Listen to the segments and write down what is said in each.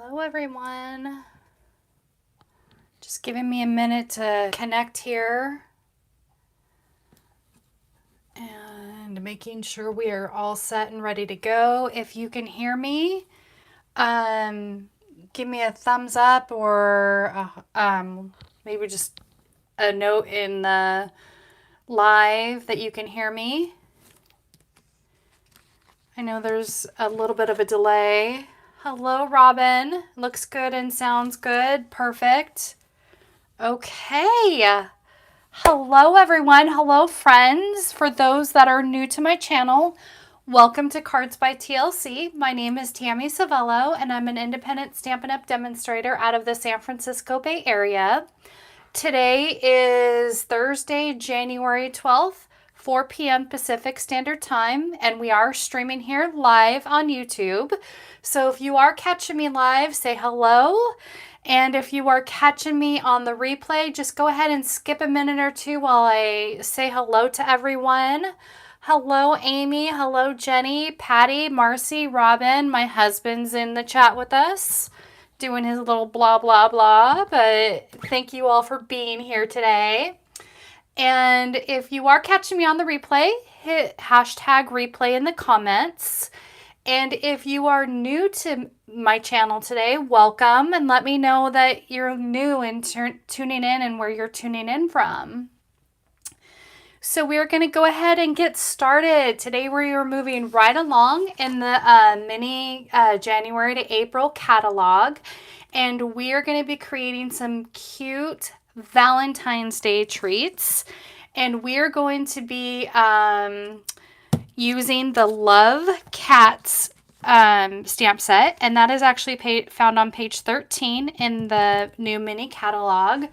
Hello everyone. Just giving me a minute to connect here and making sure we are all set and ready to go. If you can hear me, give me a thumbs up or maybe just a note in the live that you can hear me. I know there's a little bit of a delay. Hello, Robin. Looks good and sounds good. Perfect. Okay. Hello, everyone. Hello, friends. For those that are new to my channel, welcome to Cards by TLC. My name is Tammy Savello, and I'm an independent Stampin' Up! Demonstrator out of the San Francisco Bay Area. Today is Thursday, January 12th, 4 p.m. Pacific Standard Time, and we are streaming here live on YouTube. So if you are catching me live, say hello. And if you are catching me on the replay, just go ahead and skip a minute or two while I say hello to everyone. Hello, Amy. Hello, Jenny, Patty, Marcy, Robin. My husband's in the chat with us, doing his little blah, blah, blah. But thank you all for being here today. And if you are catching me on the replay, hit hashtag replay in the comments. And if you are new to my channel today, welcome, and let me know that you're new and tuning in and where you're tuning in from. So we're going to go ahead and get started. Today we are moving right along in the mini January to April catalog, and we are going to be creating some cute Valentine's Day treats, and we're going to be using the Love Cats stamp set, and that is actually found on page 13 in the new mini catalog.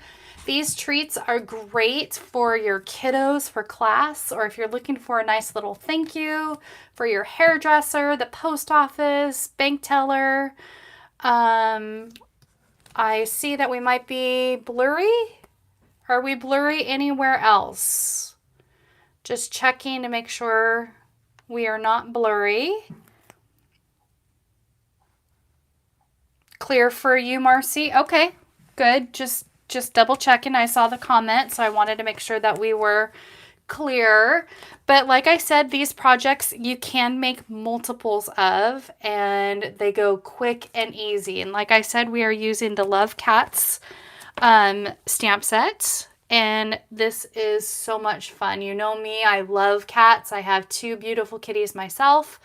These treats are great for your kiddos for class, or if you're looking for a nice little thank you for your hairdresser, the post office, bank teller. I see that we might be blurry. Are we blurry anywhere else? Just checking to make sure we are not blurry. Clear for you, Marcy? Okay, good. Just double checking. I saw the comment, so I wanted to make sure that we were clear. But like I said, these projects you can make multiples of, and they go quick and easy. And like I said, we are using the Love Cats stamp set, and this is so much fun. You know me, I love cats. I have two beautiful kitties myself.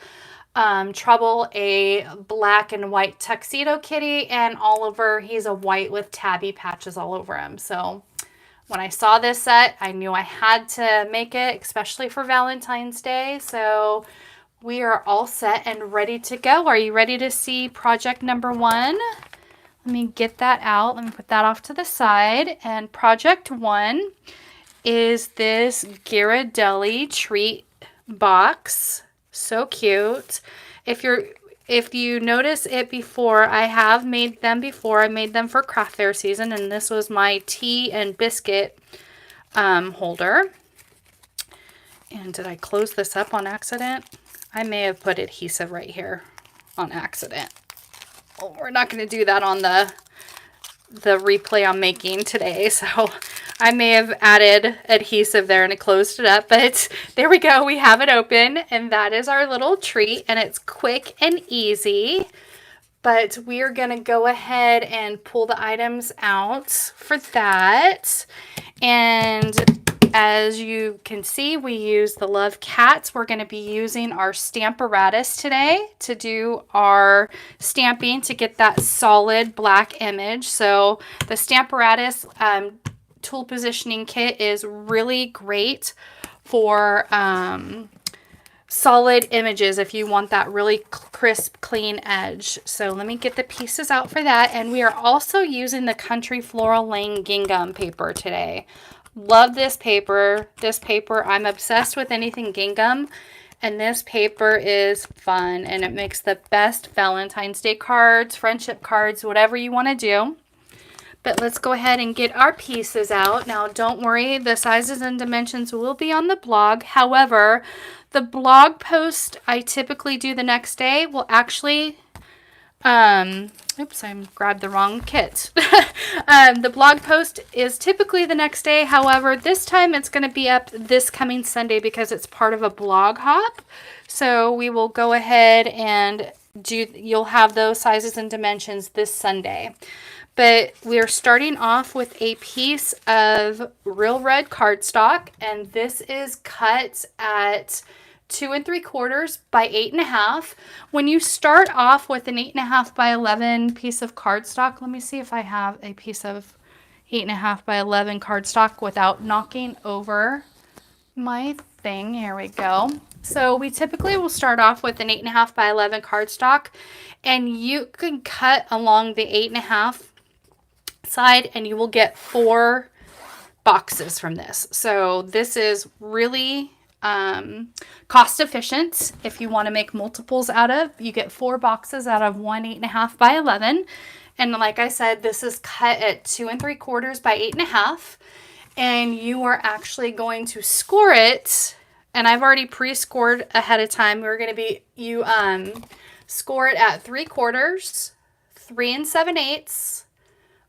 Trouble, a black and white tuxedo kitty, and Oliver, he's a white with tabby patches all over him. So when I saw this set, I knew I had to make it, especially for Valentine's Day. So we are all set and ready to go. Are you ready to see project number 1? Let me get that out. Let me put that off to the side. And project 1 is this Ghirardelli treat box. So cute. If you notice it before, I have made them before. I made them for craft fair season, and this was my tea and biscuit holder. And did I close this up on accident? I may have put adhesive right here on accident. Oh, we're not going to do that on the replay I'm making today, so I may have added adhesive there and it closed it up, but there we go. We have it open, and that is our little treat, and it's quick and easy. But we are going to go ahead and pull the items out for that. And as you can see, we use the Love Cats. We're going to be using our Stamparatus today to do our stamping to get that solid black image. So the Stamparatus tool positioning kit is really great for solid images if you want that really crisp, clean edge. So let me get the pieces out for that. And we are also using the Country Floral Lane gingham paper today. Love this paper. This paper, I'm obsessed with anything gingham, and this paper is fun, and it makes the best Valentine's Day cards, friendship cards, whatever you want to do. But let's go ahead and get our pieces out. Now, don't worry, the sizes and dimensions will be on the blog. However, the blog post I typically do the next day will actually Oops, I grabbed the wrong kit. The blog post is typically the next day. However, this time it's going to be up this coming Sunday because it's part of a blog hop. So we will go ahead and you'll have those sizes and dimensions this Sunday. But we are starting off with a piece of real red cardstock, and this is cut at 2 3/4 by 8.5. When you start off with an 8.5 by 11 piece of cardstock, let me see if I have a piece of 8.5 by 11 cardstock without knocking over my thing. Here we go. So we typically will start off with an 8.5 by 11 cardstock, and you can cut along the 8.5 side and you will get 4 boxes from this. So this is really cost efficient. If you want to make multiples out of, you get 4 boxes out of one 8.5 by 11. And like I said, this is cut at 2 3/4 by 8.5. And you are actually going to score it. And I've already pre-scored ahead of time. We're going to be, score it at 3/4, 3 7/8,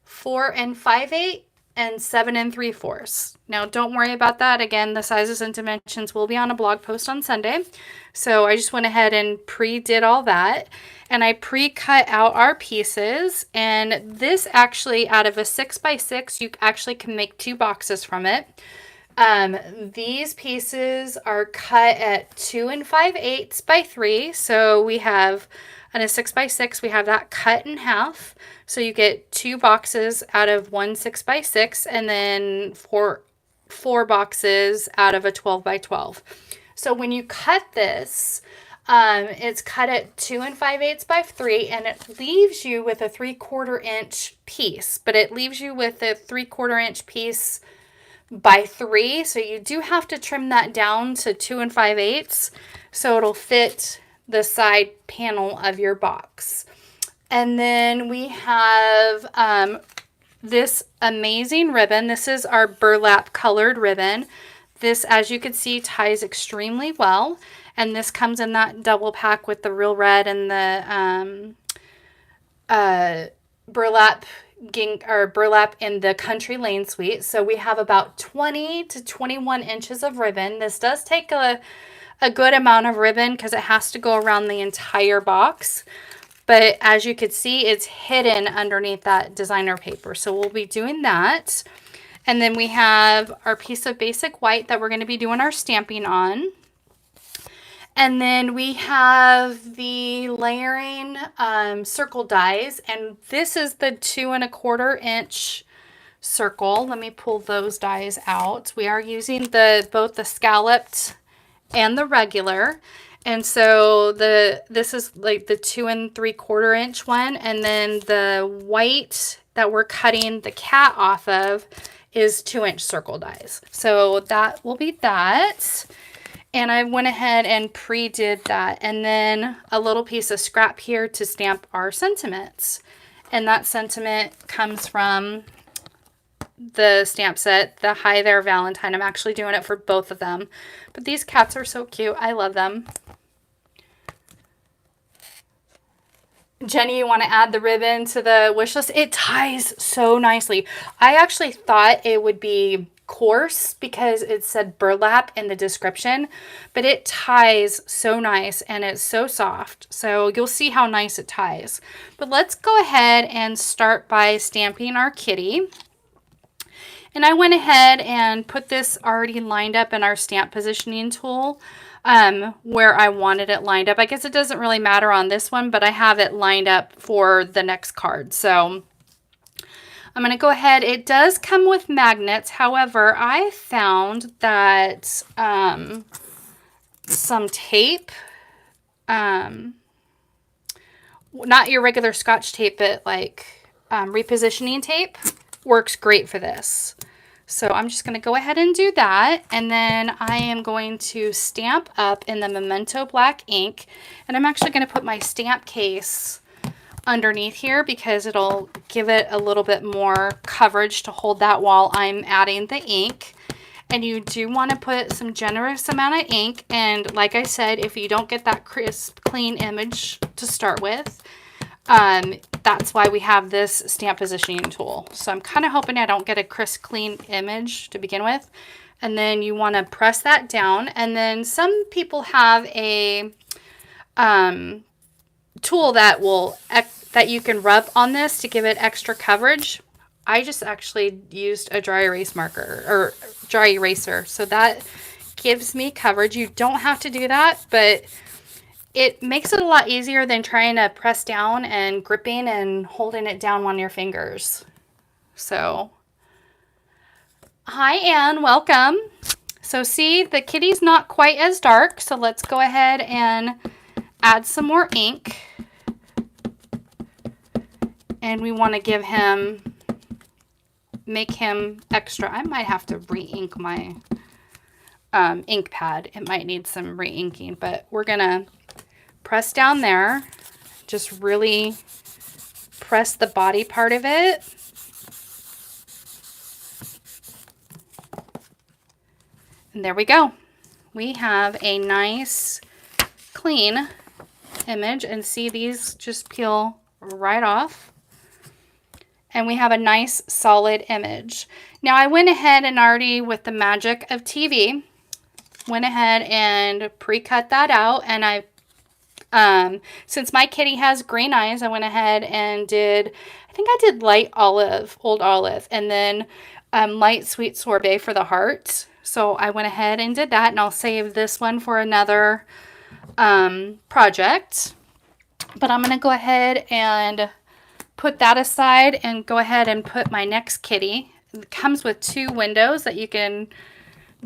4 5/8, and 7 3/4. Now, don't worry about that. Again, the sizes and dimensions will be on a blog post on Sunday. So I just went ahead and pre-did all that. And I pre-cut out our pieces. And this actually, out of a 6 by 6, you actually can make 2 boxes from it. These pieces are cut at 2 5/8 by 3. So we have, on a 6 by 6, we have that cut in half. So you get 2 boxes out of one 6 by 6, and then four boxes out of a 12 by 12. So when you cut this, it's cut at 2 5/8 by 3, and it leaves you with a 3/4 inch piece, but it leaves you with a 3/4 inch piece by 3. So you do have to trim that down to 2 5/8 so it'll fit the side panel of your box. And then we have this amazing ribbon. This is our burlap colored ribbon. This, as you can see, ties extremely well. And this comes in that double pack with the real red and the burlap in the Country Lane suite. So we have about 20 to 21 inches of ribbon. This does take a good amount of ribbon because it has to go around the entire box. But as you can see, it's hidden underneath that designer paper. So we'll be doing that. And then we have our piece of basic white that we're going to be doing our stamping on. And then we have the layering circle dies. And this is the 2 1/4 inch circle. Let me pull those dies out. We are using both the scalloped and the regular. And so this is like the 2 3/4 inch one. And then the white that we're cutting the cat off of is 2 inch circle dies. So that will be that. And I went ahead and pre-did that. And then a little piece of scrap here to stamp our sentiments. And that sentiment comes from the stamp set, the Hi There Valentine. I'm actually doing it for both of them. But these cats are so cute. I love them. Jenny, you want to add the ribbon to the wish list? It ties so nicely. I actually thought it would be coarse because it said burlap in the description, but it ties so nice and it's so soft. So you'll see how nice it ties. But let's go ahead and start by stamping our kitty. And I went ahead and put this already lined up in our stamp positioning tool. Where I wanted it lined up. I guess it doesn't really matter on this one, but I have it lined up for the next card. So I'm going to go ahead. It does come with magnets. However, I found that some tape, not your regular Scotch tape, but like repositioning tape, works great for this. So I'm just going to go ahead and do that. And then I am going to stamp up in the Memento black ink. And I'm actually going to put my stamp case underneath here because it'll give it a little bit more coverage to hold that while I'm adding the ink. And you do want to put some generous amount of ink. And like I said, if you don't get that crisp, clean image to start with, That's why we have this stamp positioning tool. So I'm kind of hoping I don't get a crisp, clean image to begin with. And then you want to press that down. And then some people have a tool that that you can rub on this to give it extra coverage. I just actually used a dry erase marker or dry eraser. So that gives me coverage. You don't have to do that, but it makes it a lot easier than trying to press down and gripping and holding it down on your fingers. So, hi Anne, welcome. So see, the kitty's not quite as dark, so let's go ahead and add some more ink. And we want to give him, make him extra. I might have to re-ink my ink pad. It might need some re-inking, but we're gonna press down there. Just really press the body part of it. And there we go. We have a nice, clean image, and see, these just peel right off. And we have a nice solid image. Now I went ahead and already, with the magic of TV, went ahead and pre-cut that out. And since my kitty has green eyes, I went ahead and I think I did light olive, old olive, and then light sweet sorbet for the heart. So I went ahead and did that, and I'll save this one for another project. But I'm going to go ahead and put that aside and go ahead and put my next kitty. It comes with 2 windows that you can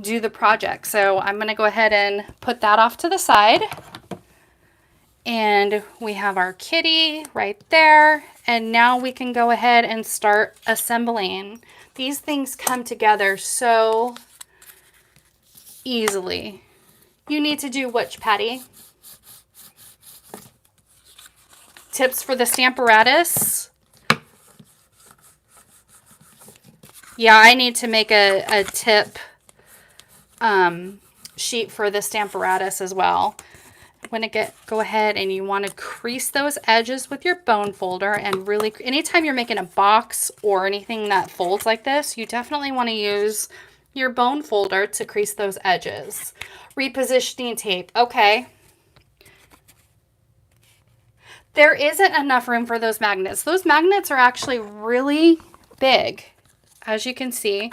do the project. So I'm going to go ahead and put that off to the side. And we have our kitty right there. And now we can go ahead and start assembling. These things come together so easily. You need to do which, Patty? Tips for the Stamparatus. Yeah, I need to make a tip sheet for the Stamparatus as well. When go ahead and you want to crease those edges with your bone folder, and really, anytime you're making a box or anything that folds like this, you definitely want to use your bone folder to crease those edges. Repositioning tape. Okay. There isn't enough room for those magnets. Those magnets are actually really big, as you can see,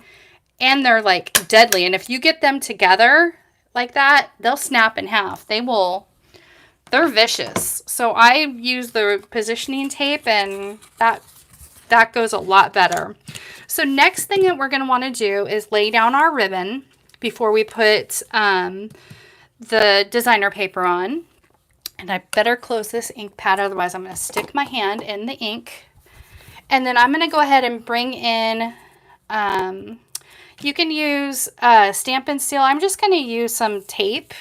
and they're like deadly. And if you get them together like that, they'll snap in half. They're vicious. So I use the positioning tape, and that goes a lot better. So next thing that we're going to want to do is lay down our ribbon before we put the designer paper on. And I better close this ink pad, otherwise I'm going to stick my hand in the ink. And then I'm going to go ahead and bring in, you can use Stampin' Seal. I'm just going to use some tape.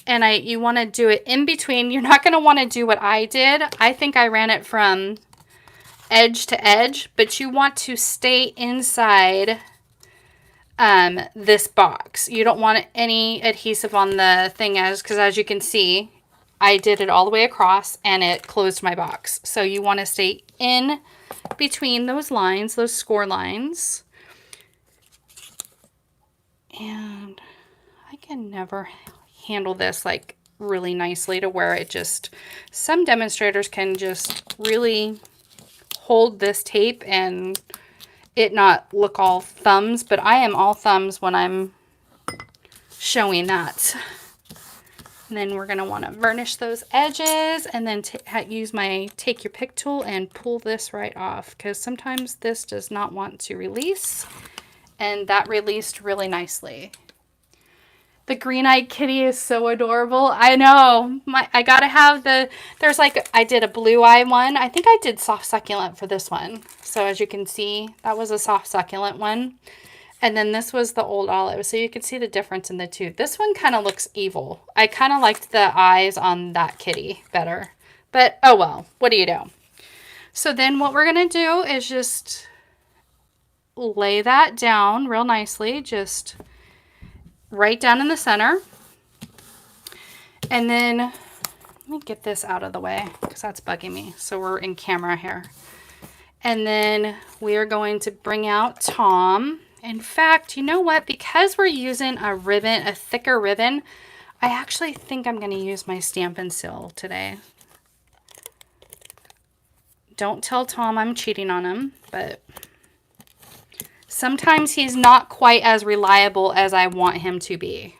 And you want to do it in between. You're not going to want to do what I did. I think I ran it from edge to edge, but you want to stay inside this box. You don't want any adhesive on the thing, because as you can see, I did it all the way across and it closed my box. So you want to stay in between those lines, those score lines. And I can never handle this like really nicely to where it just, some demonstrators can just really hold this tape and it not look all thumbs, but I am all thumbs when I'm showing that. And then we're going to want to varnish those edges, and then use my take your pick tool and pull this right off, because sometimes this does not want to release, and that released really nicely. The green-eyed kitty is so adorable. I know. I gotta have there's like, I did a blue eye one. I think I did soft succulent for this one. So as you can see, that was a soft succulent one. And then this was the old olive. So you can see the difference in the two. This one kind of looks evil. I kind of liked the eyes on that kitty better. But oh well, what do you do? So then what we're gonna do is just lay that down real nicely. Just right down in the center. And then Let me get this out of the way because that's bugging me. So we're in camera here. And then we are going to bring out Tom. In fact, you know what? Because we're using a ribbon, a thicker ribbon, I actually think I'm going to use my Stampin' Seal today. Don't tell Tom I'm cheating on him, but sometimes he's not quite as reliable as I want him to be.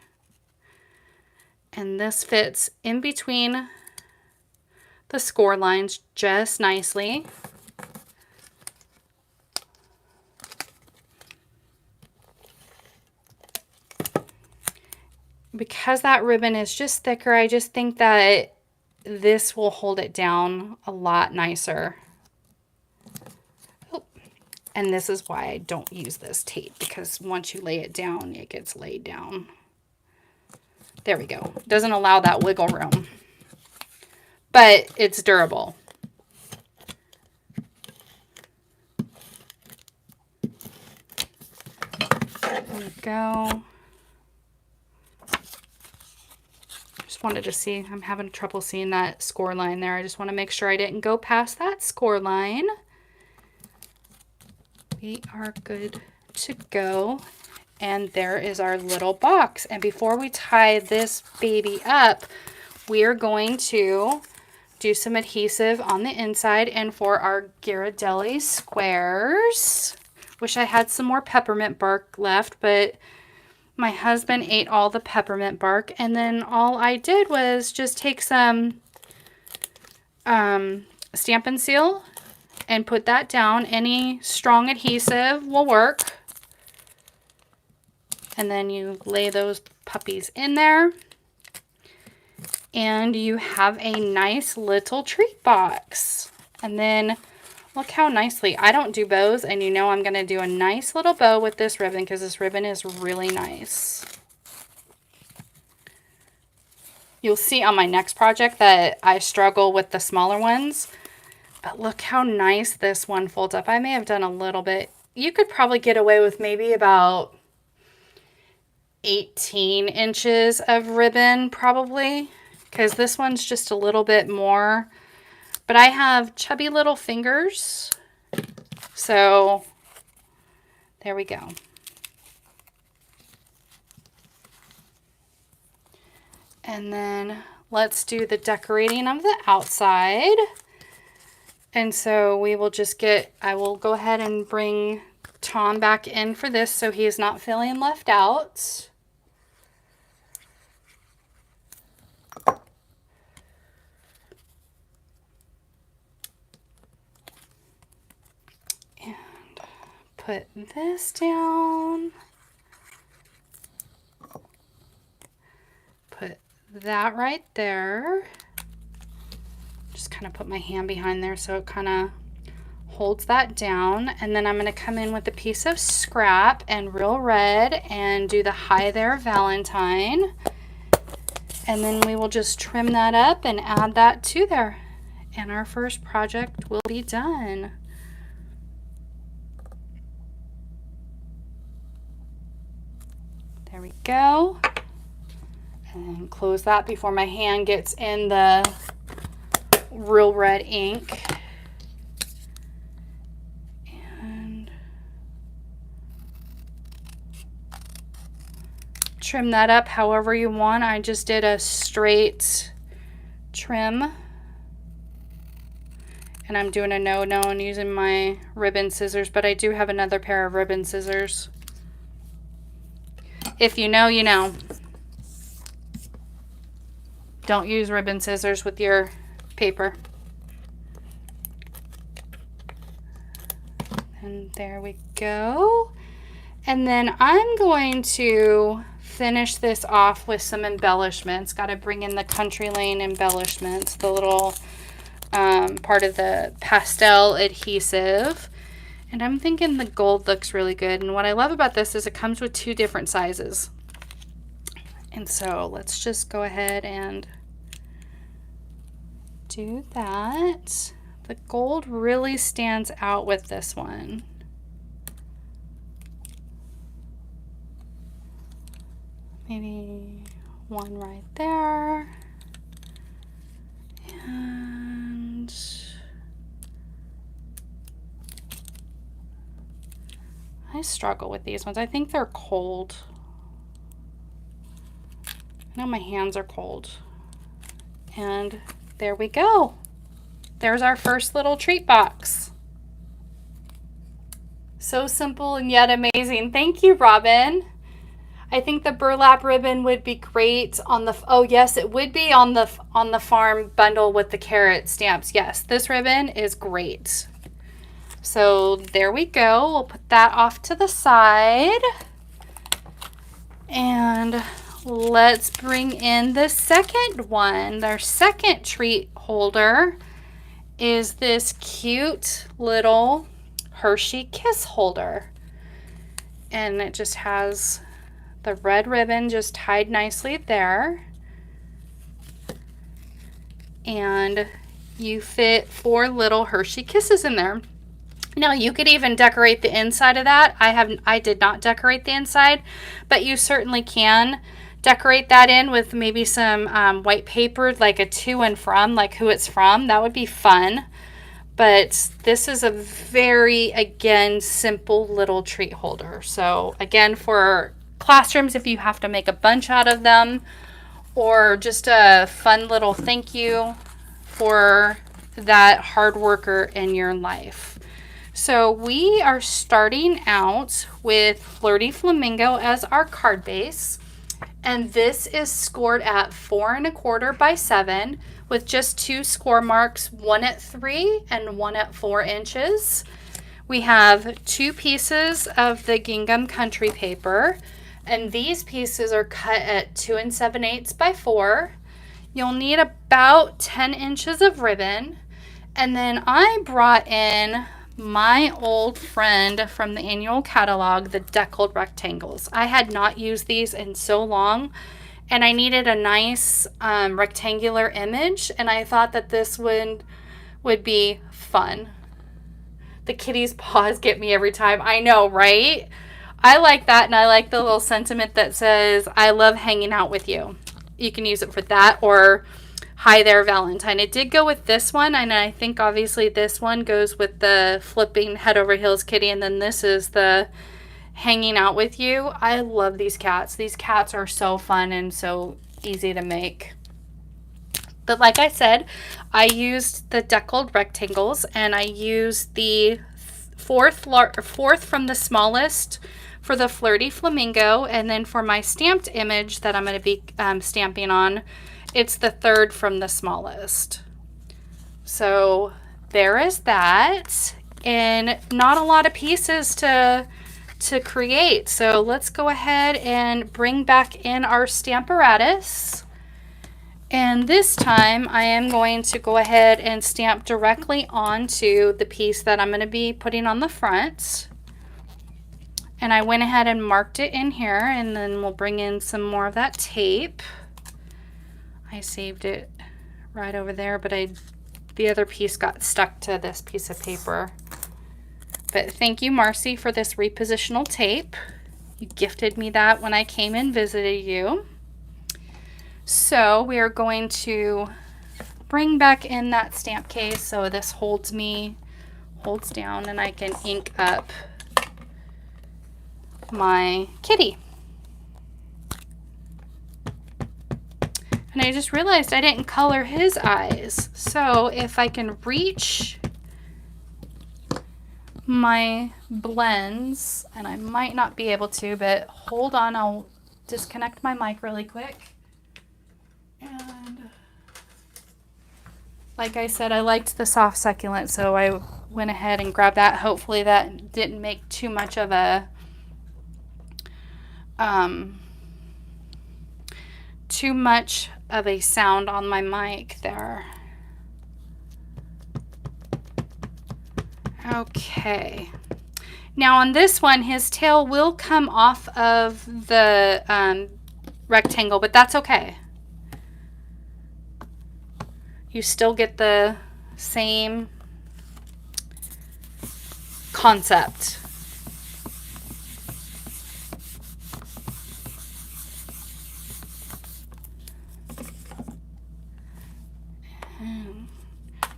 And this fits in between the score lines just nicely. Because that ribbon is just thicker, I just think that this will hold it down a lot nicer. Oh, and this is why I don't use this tape, because once you lay it down, it gets laid down. There we go. Doesn't allow that wiggle room, but it's durable. There we go. Just wanted to see, I'm having trouble seeing that score line there. I just want to make sure I didn't go past that score line. We are good to go. And there is our little box. And before we tie this baby up, we are going to do some adhesive on the inside. And for our Ghirardelli squares, wish I had some more peppermint bark left, but my husband ate all the peppermint bark. And then all I did was just take some Stampin' Seal and put that down. Any strong adhesive will work. And then you lay those puppies in there. And you have a nice little treat box. And then look how nicely, I don't do bows, and you know I'm going to do a nice little bow with this ribbon because this ribbon is really nice. You'll see on my next project that I struggle with the smaller ones. But look how nice this one folds up. I may have done a little bit. You could probably get away with maybe about 18 inches of ribbon probably, because this one's just a little bit more. But I have chubby little fingers, so there we go. And then let's do the decorating of the outside. And so we will just get, I will go ahead and bring Tom back in for this so he is not feeling left out. And put this down. Put that right there. Just kind of put my hand behind there so it kind of holds that down. And then I'm going to come in with a piece of scrap and Real Red and do the Hi There Valentine. And then we will just trim that up and add that to there. And our first project will be done. There we go. And close that before my hand gets in the Real Red ink. And trim that up however you want. I just did a straight trim. And I'm doing a no-no and using my ribbon scissors, but I do have another pair of ribbon scissors. If you know, you know. Don't use ribbon scissors with your paper. And there we go. And then I'm going to finish this off with some embellishments. Got to bring in the Country Lane embellishments, the little part of the pastel adhesive. And I'm thinking the gold looks really good. And what I love about this is it comes with 2 different sizes. And so let's just go ahead and do that. The gold really stands out with this one. Maybe one right there. And I struggle with these ones. I think they're cold. I know my hands are cold. And there we go. There's our first little treat box. So simple and yet amazing. Thank you, Robin. I think the burlap ribbon would be great on the, oh yes, it would be on the farm bundle with the carrot stamps. Yes, this ribbon is great. So there we go. We'll put that off to the side. And let's bring in the second one. Our second treat holder is this cute little Hershey Kiss holder. And it just has the red ribbon just tied nicely there. And you fit 4 little Hershey Kisses in there. Now you could even decorate the inside of that. I did not decorate the inside, but you certainly can decorate that in with maybe some white paper, like a to and from, like who it's from. That would be fun. But this is a very, again, simple little treat holder. So again, for classrooms, if you have to make a bunch out of them, or just a fun little thank you for that hard worker in your life. So we are starting out with Flirty Flamingo as our card base. And this is scored at 4 1/4 by 7 with just 2 score marks, one at 3 and one at 4 inches. We have 2 pieces of the gingham country paper, and these pieces are cut at 2 7/8 by 4. You'll need about 10 inches of ribbon. And then I brought in my old friend from the annual catalog, the deckled rectangles. I had not used these in so long, and I needed a nice rectangular image, and I thought that this one would be fun. The kitty's paws get me every time. I know, right? I like that, and I like the little sentiment that says, I love hanging out with you. You can use it for that, or hi there, Valentine. It did go with this one, and I think obviously this one goes with the flipping head over heels kitty, and then this is the hanging out with you. I love these cats. These cats are so fun and so easy to make. But like I said, I used the deckled rectangles, and I used the fourth from the smallest for the Flirty Flamingo, and then for my stamped image that I'm going to be stamping on, it's the 3rd from the smallest. So there is that, and not a lot of pieces to create. So let's go ahead and bring back in our Stamparatus. And this time I am going to go ahead and stamp directly onto the piece that I'm going to be putting on the front. And I went ahead and marked it in here, and then we'll bring in some more of that tape. I saved it right over there, but the other piece got stuck to this piece of paper. But thank you, Marcy, for this repositional tape. You gifted me that when I came and visited you. So we are going to bring back in that stamp case so this holds down, and I can ink up my kitty. And I just realized I didn't color his eyes. So if I can reach my blends, and I might not be able to, but hold on, I'll disconnect my mic really quick. And like I said, I liked the soft succulent, so I went ahead and grabbed that. Hopefully that didn't make too much of a sound on my mic there. Okay. Now on this one, his tail will come off of the rectangle, but that's okay. You still get the same concept.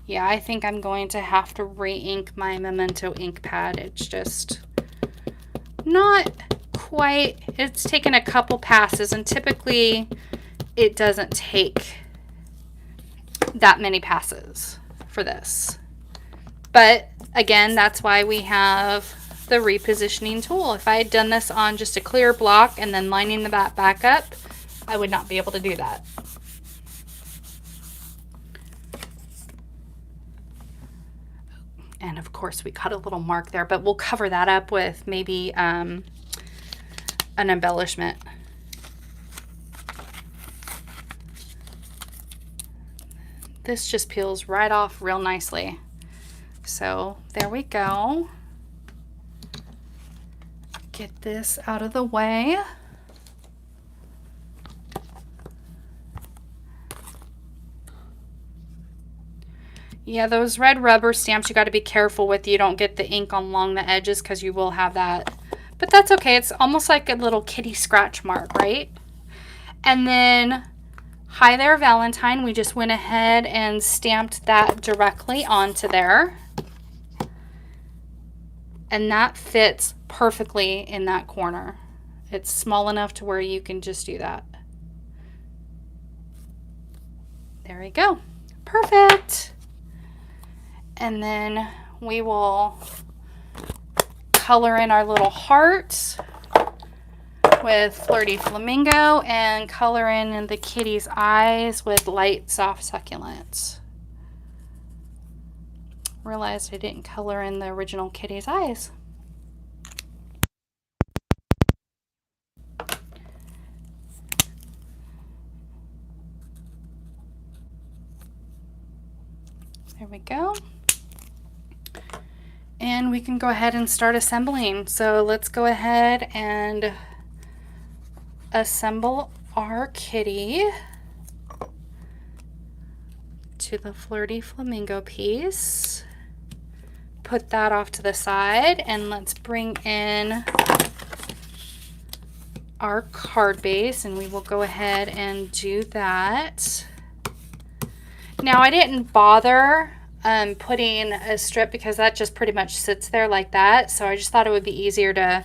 Yeah, I think I'm going to have to re-ink my Memento ink pad. It's just not quite, it's taken a couple passes, and typically it doesn't take that many passes for this. But again, that's why we have the repositioning tool. If I had done this on just a clear block and then lining the back up, I would not be able to do that. And of course we got a little mark there, but we'll cover that up with maybe an embellishment. This just peels right off real nicely. So there we go. Get this out of the way. Yeah, those red rubber stamps you got to be careful with. You don't get the ink along the edges because you will have that. But that's okay. It's almost like a little kitty scratch mark, right? And then, hi there, Valentine. We just went ahead and stamped that directly onto there. And that fits perfectly in that corner. It's small enough to where you can just do that. There we go. Perfect. And then we will color in our little heart with Flirty Flamingo and color in the kitty's eyes with Light Soft Succulent. Realized I didn't color in the original kitty's eyes. There we go. And we can go ahead and start assembling. So let's go ahead and assemble our kitty to the Flirty Flamingo piece. Put that off to the side, and let's bring in our card base, and we will go ahead and do that. Now I didn't bother putting a strip because that just pretty much sits there like that, so I just thought it would be easier to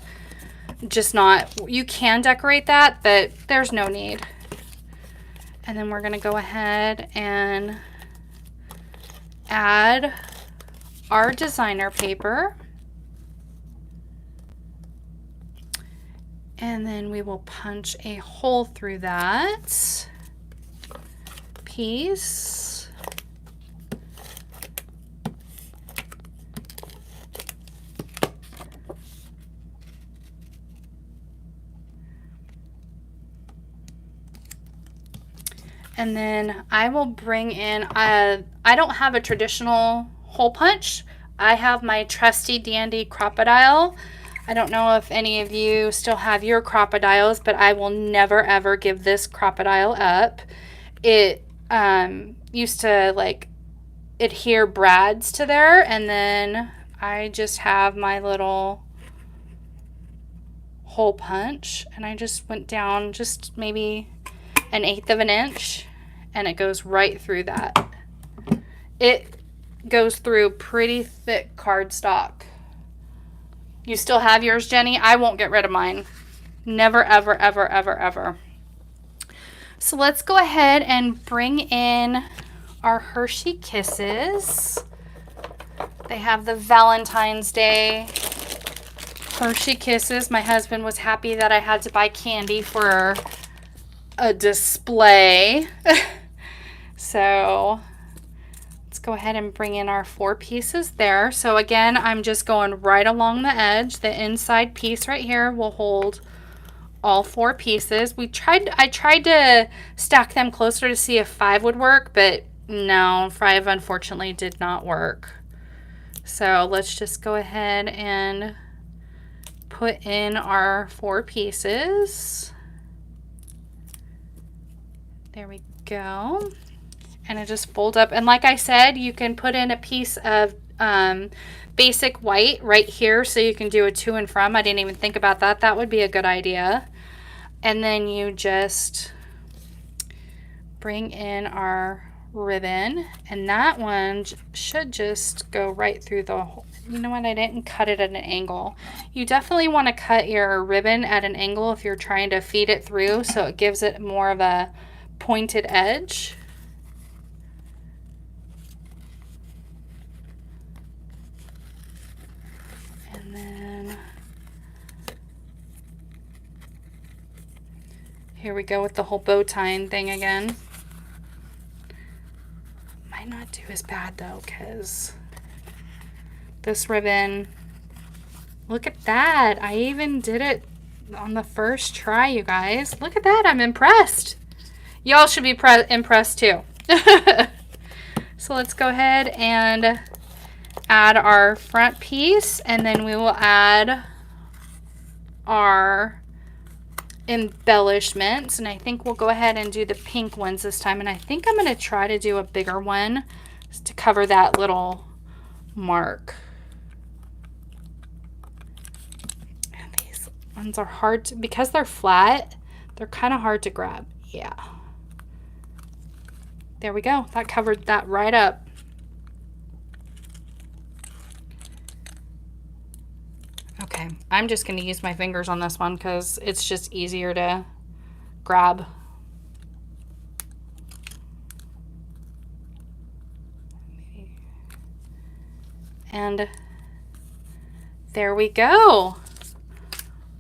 just not, you can decorate that, but there's no need. And then we're going to go ahead and add our designer paper, and then we will punch a hole through that piece. And then I will bring in, I don't have a traditional hole punch. I have my trusty dandy Crocodile. I don't know if any of you still have your Crocodiles, but I will never ever give this Crocodile up. It used to like adhere brads to there, and then I just have my little hole punch, and I just went down just maybe 1/8 of an inch, and it goes right through that. It goes through pretty thick cardstock. You still have yours, Jenny? I won't get rid of mine. Never, ever, ever, ever, ever. So let's go ahead and bring in our Hershey Kisses. They have the Valentine's Day Hershey Kisses. My husband was happy that I had to buy candy for a display. So let's go ahead and bring in our 4 pieces there. So again, I'm just going right along the edge. The inside piece right here will hold all 4 pieces. I tried to stack them closer to see if 5 would work, but no, 5 unfortunately did not work. So let's just go ahead and put in our 4 pieces. There we go. And it just folds up. And like I said, you can put in a piece of basic white right here, so you can do a to and from. I didn't even think about that. That would be a good idea. And then you just bring in our ribbon, and that one should just go right through the whole. You know what, I didn't cut it at an angle. You definitely want to cut your ribbon at an angle if you're trying to feed it through, so it gives it more of a pointed edge. And then here we go with the whole bow tie thing again. Might not do as bad though, because this ribbon, look at that. I even did it on the first try, you guys. Look at that. I'm impressed. Y'all should be impressed too. So let's go ahead and add our front piece, and then we will add our embellishments, and I think we'll go ahead and do the pink ones this time, and I think I'm going to try to do a bigger one just to cover that little mark. And these ones are hard to, because they're flat, they're kind of hard to grab. Yeah, there we go. That covered that right up. Okay, I'm just going to use my fingers on this one because it's just easier to grab. And there we go.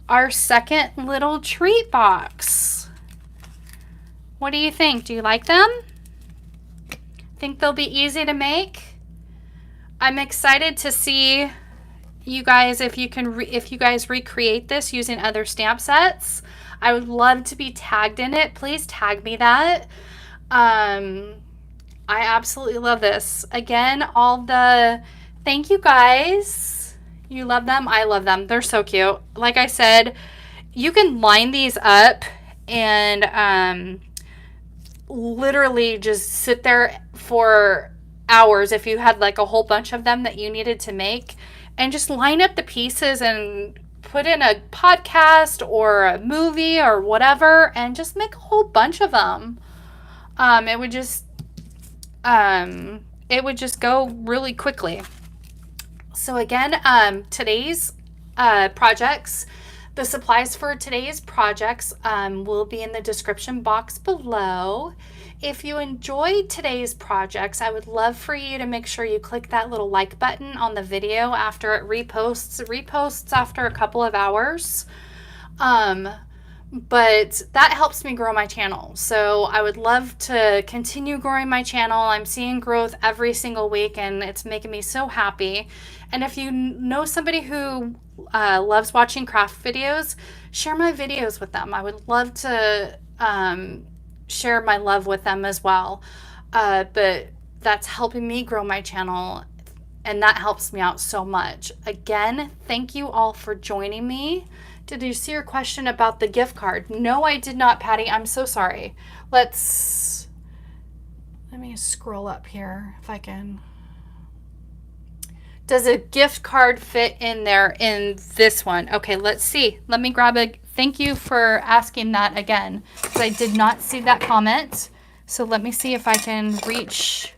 Our second little treat box. What do you think? Do you like them? Think they'll be easy to make? I'm excited to see you guys, if you guys recreate this using other stamp sets. I would love to be tagged in it. Please tag me that. I absolutely love this. Again, thank you guys. You love them. I love them. They're so cute. Like I said, you can line these up and literally just sit there for hours if you had like a whole bunch of them that you needed to make, and just line up the pieces and put in a podcast or a movie or whatever and just make a whole bunch of them. It would just go really quickly. So again, today's projects, the supplies for today's projects will be in the description box below. If you enjoyed today's projects, I would love for you to make sure you click that little like button on the video after it reposts. It reposts after a couple of hours. But that helps me grow my channel. So I would love to continue growing my channel. I'm seeing growth every single week and it's making me so happy. And if you know somebody who loves watching craft videos, share my videos with them. I would love to share my love with them as well. But that's helping me grow my channel and that helps me out so much. Again, thank you all for joining me. Did you see your question about the gift card? No, I did not, Patty. I'm so sorry. Let me scroll up here if I can. Does a gift card fit in there in this one? Okay, let's see. Let me grab a, thank you for asking that again, because I did not see that comment. So let me see if I can reach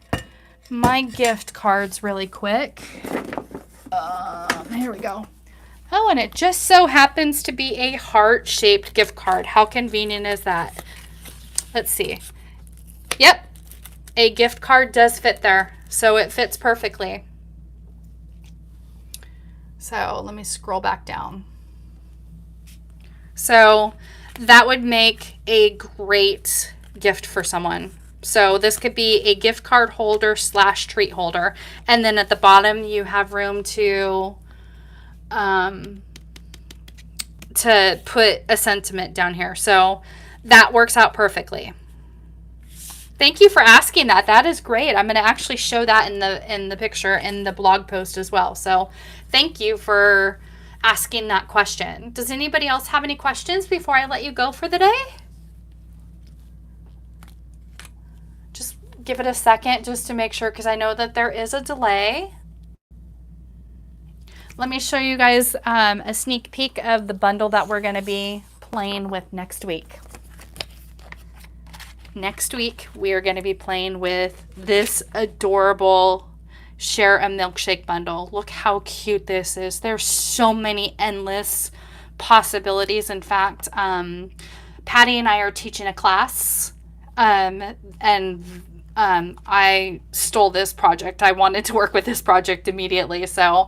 my gift cards really quick. Here we go. Oh, and it just so happens to be a heart-shaped gift card. How convenient is that? Let's see. Yep, a gift card does fit there, so it fits perfectly. So let me scroll back down. So that would make a great gift for someone. So this could be a gift card holder / treat holder. And then at the bottom, you have room to put a sentiment down here. So that works out perfectly. Thank you for asking that. That is great. I'm going to actually show that in the picture in the blog post as well. So thank you for asking that question. Does anybody else have any questions before I let you go for the day? Just give it a second just to make sure, because I know that there is a delay. Let me show you guys a sneak peek of the bundle that we're going to be playing with next week. next week we are going to be playing with this adorable Share a Milkshake bundle. Look how cute this is. There's so many endless possibilities. In fact, Patty and I are teaching a class, and I stole this project. I wanted to work with this project immediately, so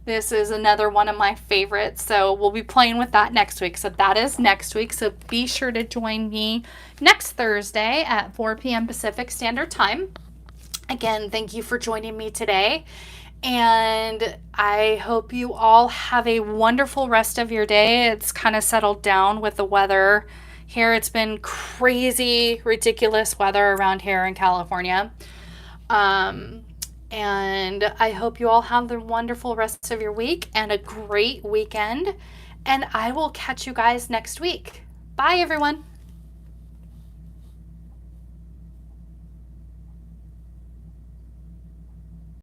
this is another one of my favorites. So we'll be playing with that next week. So that is next week. So be sure to join me next Thursday at 4 p.m. Pacific Standard Time. Again, thank you for joining me today. And I hope you all have a wonderful rest of your day. It's kind of settled down with the weather here. It's been crazy, ridiculous weather around here in California. And I hope you all have the wonderful rest of your week and a great weekend. And I will catch you guys next week. Bye, everyone.